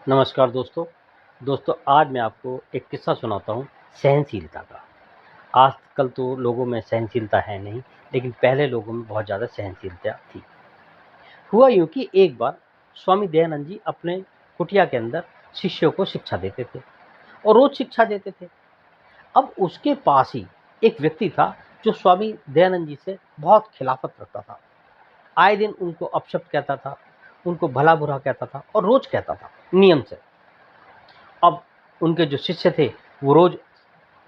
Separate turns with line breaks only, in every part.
नमस्कार दोस्तों। आज मैं आपको एक किस्सा सुनाता हूँ सहनशीलता का। आजकल तो लोगों में सहनशीलता है नहीं, लेकिन पहले लोगों में बहुत ज़्यादा सहनशीलता थी। हुआ यूँ कि एक बार स्वामी दयानंद जी अपने कुटिया के अंदर शिष्यों को शिक्षा देते थे और रोज़ शिक्षा देते थे। अब उसके पास ही एक व्यक्ति था जो स्वामी दयानंद जी से बहुत खिलाफत रखता था। आए दिन उनको अपशब्द कहता था, उनको भला-बुरा कहता था और रोज़ कहता था नियम से। अब उनके जो शिष्य थे, वो रोज़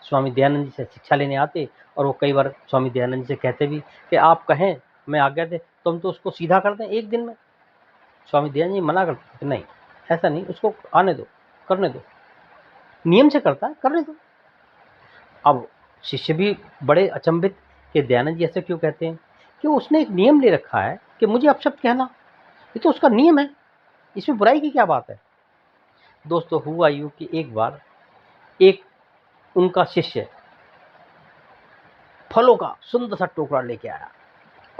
स्वामी दयानंद जी से शिक्षा लेने आते और वो कई बार स्वामी दयानंद जी से कहते भी कि आप कहें, हमें आज्ञा दें, तो हम तो उसको सीधा कर दें 1 दिन में। स्वामी दयानंद जी मना करते थे कि नहीं, ऐसा नहीं, उसको आने दो, करने दो। नियम से करता है, करने दो। अब शिष्य भी बड़े अचंभित कि दयानंद जी ऐसा क्यों कहते हैं? कि उसने एक नियम ले रखा है कि मुझे अपशब्द कहना, ये तो उसका नियम है, इसमें बुराई की क्या बात है? दोस्तों हुआ यूँ कि एक बार एक उनका शिष्य फलों का सुंदर सा टोकरा लेके आया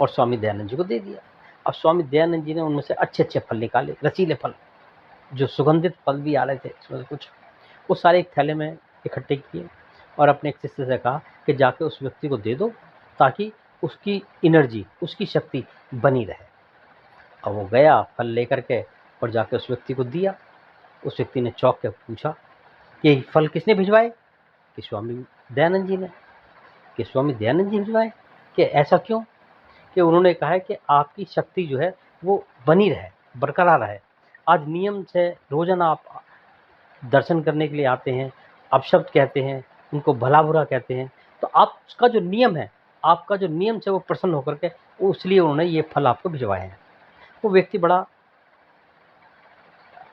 और स्वामी दयानंद जी को दे दिया। अब स्वामी दयानंद जी ने उनमें से अच्छे-अच्छे फल निकाले, रसीले फल, जो सुगंधित फल भी आ रहे थे उसमें से कुछ, वो सारे एक थैले में इकट्ठे किए और अपने एक शिष्य से कहा कि जाके उस व्यक्ति को दे दो ताकि उसकी एनर्जी, उसकी शक्ति बनी रहे। अब वो गया फल लेकर के और जाके उस व्यक्ति को दिया। उस व्यक्ति ने चौंक के पूछा कि ये फल किसने भिजवाए? कि स्वामी दयानंद जी ने। कि स्वामी दयानंद जी भिजवाए? कि ऐसा क्यों? कि उन्होंने कहा है कि आपकी शक्ति जो है वो बनी रहे, बरकरार रहे। आज नियम से रोज़ाना आप दर्शन करने के लिए आते हैं, अपशब्द कहते हैं, उनको भला-बुरा कहते हैं, तो आपका जो नियम है, आपका जो नियम से वो प्रसन्न होकर के वो इसलिए उन्होंने ये फल आपको भिजवाए हैं। वो व्यक्ति बड़ा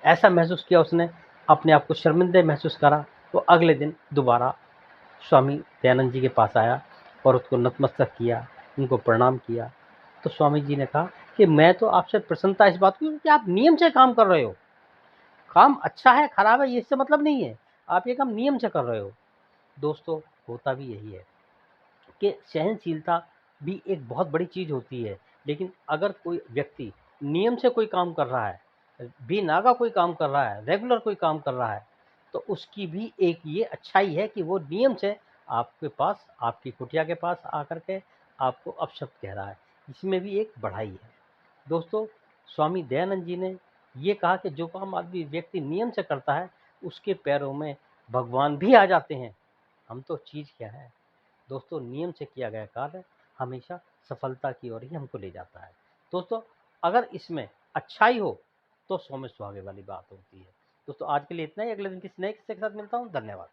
ऐसा महसूस किया उसने, अपने आप को शर्मिंदा महसूस करा, वो अगले दिन दोबारा स्वामी दयानंद जी के पास आया और उसको नतमस्तक किया, उनको प्रणाम किया। तो स्वामी जी ने कहा कि मैं तो आपसे प्रसन्नता इस बात की हूँ कि आप नियम से काम कर रहे हो। काम अच्छा है, खराब है, ये इससे मतलब नहीं है। आप ये काम नियम से कर रहे हो। दोस्तों, होता भी यही है कि सहनशीलता भी एक बहुत बड़ी चीज़ होती है, लेकिन अगर कोई व्यक्ति नियम से कोई काम कर रहा है, बेनागा कोई काम कर रहा है, रेगुलर कोई काम कर रहा है, तो उसकी भी एक ये अच्छाई है कि वो नियम से आपके पास, आपकी कुटिया के पास आकर के आपको अपशब्द कह रहा है। इसमें भी एक बढ़ाई है। दोस्तों, स्वामी दयानंद जी ने ये कहा कि जो काम आदमी व्यक्ति नियम से करता है, उसके पैरों में भगवान भी आ जाते हैं। हम तो चीज़ क्या है? दोस्तों, नियम से किया गया कार्य हमेशा सफलता की ओर ही हमको ले जाता है। दोस्तों, अगर इसमें अच्छाई हो तो 100 में सुहागे वाली बात होती है। दोस्तों, आज के लिए इतना ही। अगले दिन किसी नए किस्से के साथ मिलता हूँ। धन्यवाद।